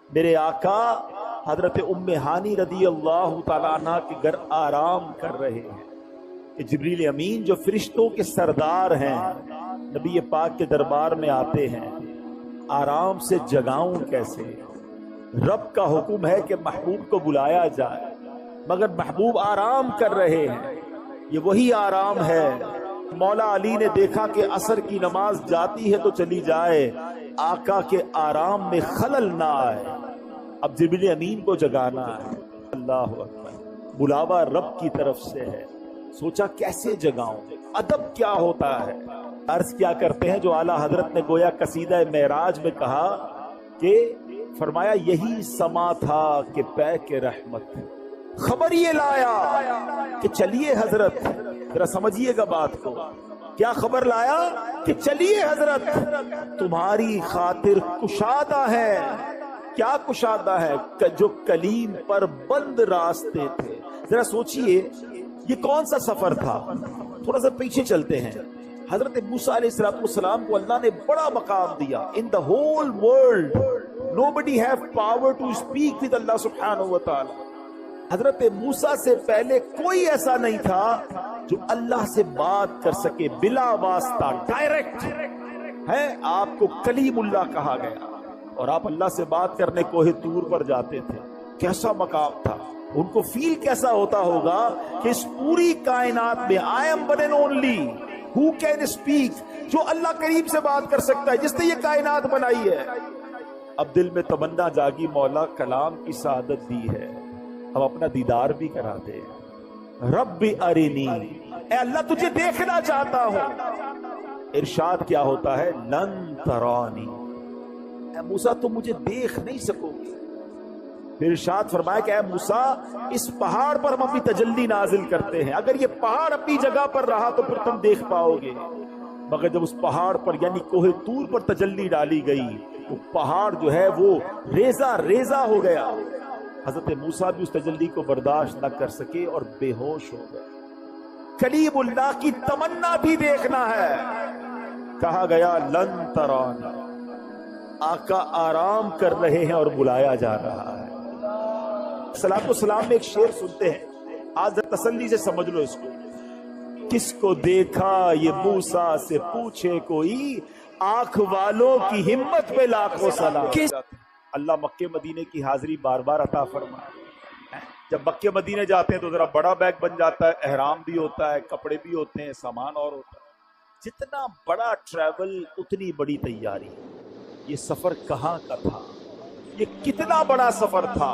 میرے آقا حضرت ام ہانی رضی اللہ تعالیٰ عنہ کے گھر آرام کر رہے ہیں کہ جبریل امین جو فرشتوں کے سردار ہیں نبی پاک کے دربار میں آتے ہیں، آرام سے جگاؤں کیسے؟ رب کا حکم ہے کہ محبوب کو بلایا جائے، مگر محبوب آرام کر رہے ہیں۔ یہ وہی آرام ہے۔ مولا علی نے دیکھا کہ عصر کی نماز جاتی ہے تو چلی جائے، آقا کے آرام میں خلل نہ آئے، اب جبریل امین کو جگانا ہے۔ اللہ اکبر، بلاوا رب کی طرف سے ہے۔ سوچا کیسے جگاؤں، ادب کیا ہوتا ہے۔ عرض کیا کرتے ہیں جو اعلیٰ حضرت نے گویا قصیدہ معراج میں کہا کہ فرمایا یہی سما تھا کہ پے کے رحمت، خبر یہ لایا کہ چلیے حضرت، ذرا سمجھیے گا بات کو، کیا خبر لایا کہ چلیے حضرت، تمہاری خاطر کشادہ ہے۔ کیا کشادہ ہے؟ جو کلیم پر بند راستے تھے۔ ذرا سوچئے یہ کون سا سفر تھا؟ تھوڑا سا پیچھے چلتے ہیں۔ حضرت موسیٰ علیہ السلام کو اللہ نے بڑا مقام دیا۔ In the whole world nobody have power to speak with Allah سبحانہ وتعالی۔ حضرت موسیٰ سے پہلے کوئی ایسا نہیں تھا جو اللہ سے بات کر سکے بلا واسطہ، ڈائریکٹ ہے۔ آپ کو کلیم اللہ کہا گیا اور آپ اللہ سے بات کرنے کوہ طور پر جاتے تھے۔ کیسا مقام تھا، ان کو فیل کیسا ہوتا ہوگا کہ اس پوری کائنات میں I am one and only who can speak، جو اللہ کریم سے بات کر سکتا ہے، جس نے یہ کائنات بنائی ہے۔ اب دل میں تمنا جاگی، مولا کلام کی سعادت دی ہے، اب اپنا دیدار بھی کرا دے۔ رب ارنی، اے اللہ تجھے دیکھنا چاہتا ہوں۔ ارشاد کیا ہوتا ہے؟ لن ترانی، اے موسیٰ تم مجھے دیکھ نہیں سکو گے۔ پھر ارشاد فرمایا کہ اے موسیٰ اس پہاڑ پر ہم اپنی تجلی نازل کرتے ہیں، اگر یہ پہاڑ اپنی جگہ پر رہا تو پھر تم دیکھ پاؤ گے۔ مگر جب اس پہاڑ پر یعنی کوہ طور پر تجلی ڈالی گئی، وہ پہاڑ جو ہے وہ ریزہ ریزہ ہو گیا۔ حضرت موسیٰ بھی اس تجلی کو برداشت نہ کر سکے اور بے ہوش ہو گئے۔ کلیم اللہ کی تمنا بھی دیکھنا ہے، کہا گیا لن ترانی۔ آقا آرام کر رہے ہیں اور بلایا جا رہا ہے۔ صلاۃ والسلام میں ایک شعر سنتے ہیں، آج تسلی سے سمجھ لو اس کو۔ کس کو دیکھا یہ موسیٰ سے پوچھے کوئی، آنکھ والوں کی ہمت پہ لاکھوں سلام۔ اللہ مکے مدینے کی حاضری بار بار عطا فرمائے۔ جب مکے مدینے جاتے ہیں تو ذرا بڑا بیگ بن جاتا ہے، احرام بھی ہوتا ہے، کپڑے بھی ہوتے ہیں، سامان اور ہوتا ہے۔ جتنا بڑا ٹریول اتنی بڑی تیاری۔ یہ سفر کہاں کا تھا؟ یہ کتنا بڑا سفر تھا۔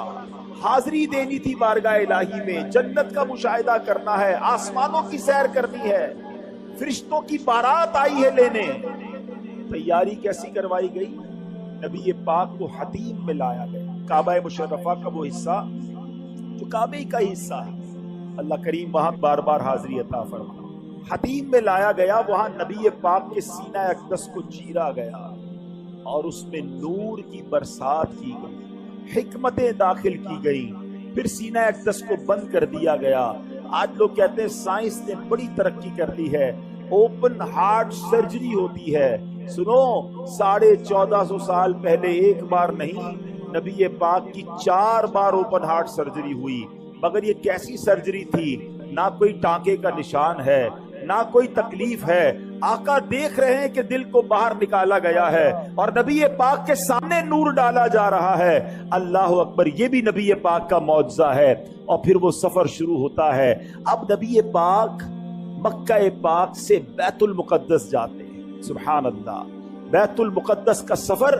حاضری دینی تھی بارگاہ الہی میں، جنت کا مشاہدہ کرنا ہے، آسمانوں کی سیر کرنی ہے، فرشتوں کی بارات آئی ہے لینے۔ تیاری کیسی کروائی گئی؟ نبی پاک کو حتیم میں لایا گیا، کعبہ مشرفہ کا وہ حصہ جو کعبے کا حصہ ہے۔ اللہ کریم وہاں بار بار حاضری عطا فرما۔ حتیم میں لایا گیا، وہاں نبی پاک کے سینہ اقدس کو چیرا گیا اور اس میں نور کی برسات کی گئی، حکمتیں داخل کی گئی، پھر سینہ اقدس کو بند کر دیا گیا۔ آج لوگ کہتے ہیں سائنس نے بڑی ترقی کر لی ہے، اوپن ہارٹ سرجری ہوتی ہے۔ سنو، 1450 سال پہلے ایک بار نہیں، نبی پاک کی 4 بار اوپن ہارٹ سرجری ہوئی۔ مگر یہ کیسی سرجری تھی؟ نہ کوئی ٹانکے کا نشان ہے، نہ کوئی تکلیف ہے۔ آقا دیکھ رہے ہیں کہ دل کو باہر نکالا گیا ہے اور نبی پاک کے سامنے نور ڈالا جا رہا ہے۔ اللہ اکبر، یہ بھی نبی پاک کا معجزہ ہے۔ اور پھر وہ سفر شروع ہوتا ہے۔ اب نبی پاک مکہ پاک سے بیت المقدس جاتے ہیں۔ سبحان اللہ، بیت المقدس کا سفر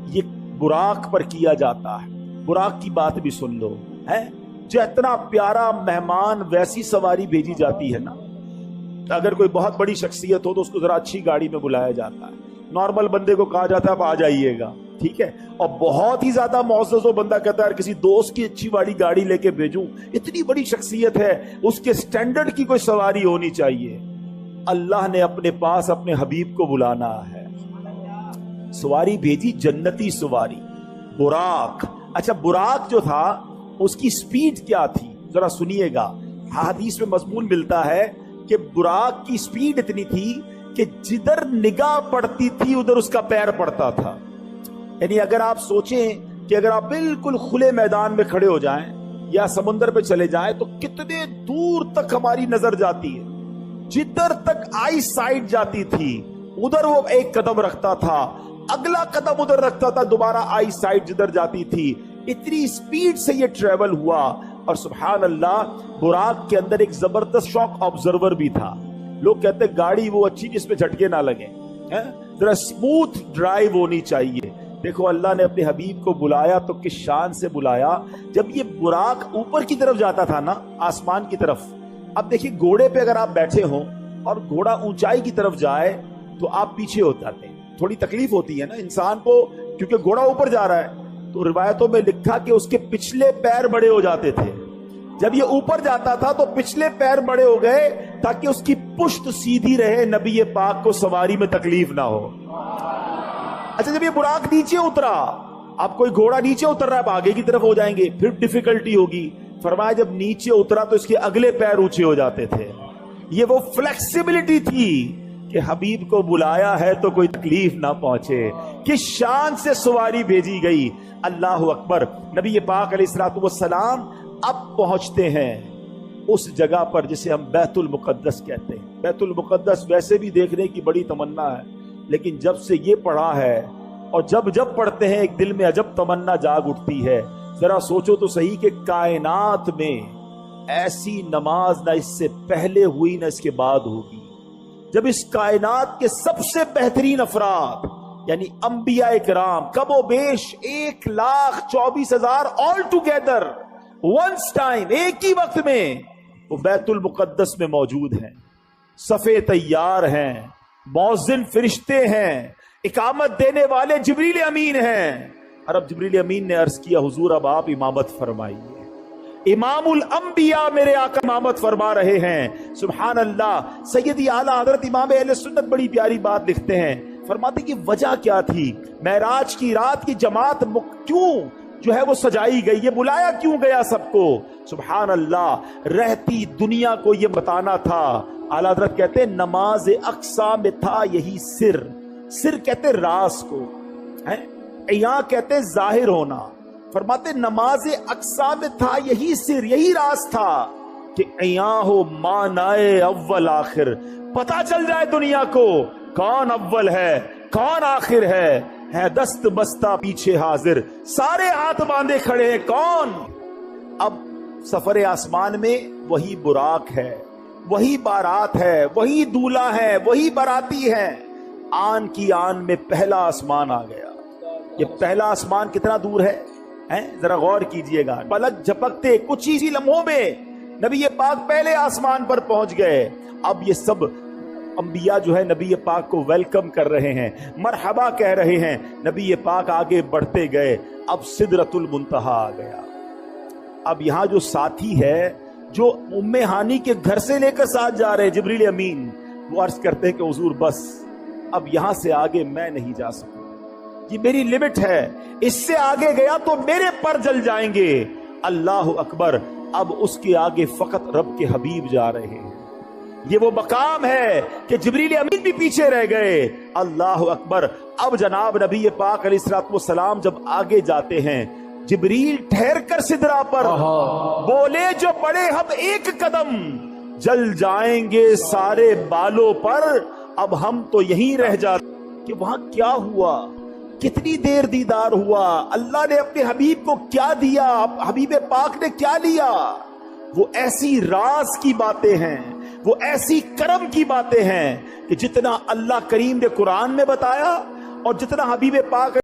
یہ براق پر کیا جاتا ہے۔ براق کی بات بھی سن لو، ہے جو اتنا پیارا مہمان، ویسی سواری بھیجی جاتی ہے نا، اگر کوئی بہت بڑی شخصیت ہو تو اس کو ذرا اچھی گاڑی میں بلایا جاتا ہے، نارمل بندے کو کہا جاتا ہے آپ آ جائیے گا، ٹھیک ہے۔ اور بہت ہی زیادہ معزز ہو بندہ کہتا ہے کسی دوست کی اچھی والی گاڑی لے کے بھیجوں، اتنی بڑی شخصیت ہے، اس کے سٹینڈرڈ کی کوئی سواری ہونی چاہیے۔ اللہ نے اپنے پاس اپنے حبیب کو بلانا ہے، سواری بھیجی، جنتی سواری، براق۔ اچھا، براق جو تھا اس کی سپیڈ کیا تھی ذرا سنیے گا۔ حدیث میں مضمون ملتا ہے کہ براق کی سپیڈ اتنی تھی کہ جدھر نگاہ پڑتی تھی ادھر اس کا پیر پڑتا تھا۔ یعنی اگر آپ سوچیں کہ اگر آپ بالکل کھلے میدان میں کھڑے ہو جائیں یا سمندر پہ چلے جائیں تو کتنے دور تک ہماری نظر جاتی ہے. جدھر تک آئی سائٹ جاتی تھی ادھر وہ ایک قدم رکھتا تھا, اگلا قدم ادھر رکھتا تھا, دوبارہ آئی سائٹ جدھر جاتی تھی. اتنی سپیڈ سے یہ ٹریول ہوا. اور سبحان اللہ, براق کے اندر ایک زبردست شاک آبزرور بھی تھا. لوگ کہتے ہیں گاڑی وہ اچھی جس میں جھٹکے نہ لگیں, ذرا اسموتھ ڈرائیو ہونی چاہیے. دیکھو اللہ نے اپنے حبیب کو بلایا تو کس شان سے بلایا. جب یہ براق اوپر کی طرف جاتا تھا نا, آسمان کی طرف, اب دیکھیے گھوڑے پہ اگر آپ بیٹھے ہوں اور گھوڑا اونچائی کی طرف جائے تو آپ پیچھے ہو جاتے ہیں. تھوڑی تکلیف ہوتی ہے نا انسان کو, کیونکہ گھوڑا اوپر جا رہا ہے. تو روایتوں میں لکھا کہ اس کے پچھلے پیر بڑے ہو جاتے تھے. جب یہ اوپر جاتا تھا تو پچھلے پیر بڑے ہو گئے تاکہ اس کی پشت سیدھی رہے, نبی پاک کو سواری میں تکلیف نہ ہو. اچھا, جب یہ براق نیچے اترا, اب کوئی گھوڑا نیچے اتر رہا ہے, اب آگے کی طرف ہو جائیں گے, پھر ڈیفیکلٹی ہوگی. فرمایا جب نیچے اترا تو اس کے اگلے پیر اونچے ہو جاتے تھے. یہ وہ فلیکسیبلٹی تھی کہ حبیب کو بلایا ہے تو کوئی تکلیف نہ پہنچے. کس شان سے سواری بھیجی گئی. اللہ اکبر. نبی پاک علیہ الصلوۃ والسلام اب پہنچتے ہیں اس جگہ پر جسے ہم بیت المقدس کہتے ہیں. بیت المقدس ویسے بھی دیکھنے کی بڑی تمنا ہے, لیکن جب سے یہ پڑھا ہے اور جب پڑھتے ہیں ایک دل میں عجب تمنا جاگ اٹھتی ہے. ذرا سوچو تو صحیح کہ کائنات میں ایسی نماز نہ اس سے پہلے ہوئی نہ اس کے بعد ہوگی. جب اس کائنات کے سب سے بہترین افراد یعنی انبیاء کرام کم و بیش 1,24,000 آل ٹوگیدر ونس ٹائم, ایک ہی وقت میں وہ بیت المقدس میں موجود ہیں. صفے تیار ہیں, مؤذن فرشتے ہیں, اقامت دینے والے جبریل امین ہیں. اور اب جبریل امین نے عرض کیا حضور اب آپ امامت فرمائیے. امام الانبیاء میرے آقا امامت فرما رہے ہیں. سبحان اللہ. سیدی اعلیٰ حضرت امام اہل سنت بڑی پیاری بات لکھتے ہیں, فرماتے کہ وجہ کیا تھی, معراج کی رات کی جماعت کیوں جو ہے وہ سجائی گئی, یہ بلایا کیوں گیا سب کو. سبحان اللہ. رہتی دنیا کو یہ بتانا تھا. اعلیٰ حضرت کہتے ہیں نماز اقصیٰ میں تھا یہی سر. سر کہتے راز کو, یہاں کہتے ظاہر ہونا. فرماتے نماز اقصیٰ میں تھا یہی سر, یہی راز تھا کہ یہاں ہو مانائے اول آخر, پتا چل جائے دنیا کو کون اول ہے کون آخر ہے دست بستہ پیچھے حاضر, سارے ہاتھ باندھے کھڑے ہیں کون. اب سفر آسمان میں وہی براق ہے, وہی بارات ہے, وہی دولہا ہے, وہی باراتی ہے. آن کی آن میں پہلا آسمان آ گیا. یہ پہلا آسمان کتنا دور ہے ذرا غور کیجئے گا. پلک جھپکتے کچھ ہی لمحوں میں نبی پاک پہلے آسمان پر پہنچ گئے. اب یہ سب انبیاء جو ہے نبی پاک کو ویلکم کر رہے ہیں, مرحبا کہہ رہے ہیں. نبی پاک آگے بڑھتے گئے. اب سدرۃ المنتہا آ گیا. اب یہاں جو ساتھی ہے جو ام ہانی کے گھر سے لے کر ساتھ جا رہے جبریل امین, وہ عرض کرتے ہیں کہ حضور بس اب یہاں سے آگے میں نہیں جا سکتا, یہ میری لمٹ ہے, اس سے آگے گیا تو میرے پر جل جائیں گے. اللہ اکبر. اب اس کے آگے فقط رب کے حبیب جا رہے ہیں. یہ وہ مقام ہے کہ جبریل امین بھی پیچھے رہ گئے. اللہ اکبر. اب جناب نبی پاک علیہ الصلوۃ والسلام جب آگے جاتے ہیں, جبریل ٹھہر کر سدرا پر بولے جو پڑے ہم ایک قدم جل جائیں گے سارے بالوں پر, اب ہم تو یہیں رہ جاتے. کہ وہاں کیا ہوا, کتنی دیر دیدار ہوا, اللہ نے اپنے حبیب کو کیا دیا, حبیب پاک نے کیا لیا. وہ ایسی راز کی باتیں ہیں, وہ ایسی کرم کی باتیں ہیں کہ جتنا اللہ کریم نے قرآن میں بتایا اور جتنا حبیب پاک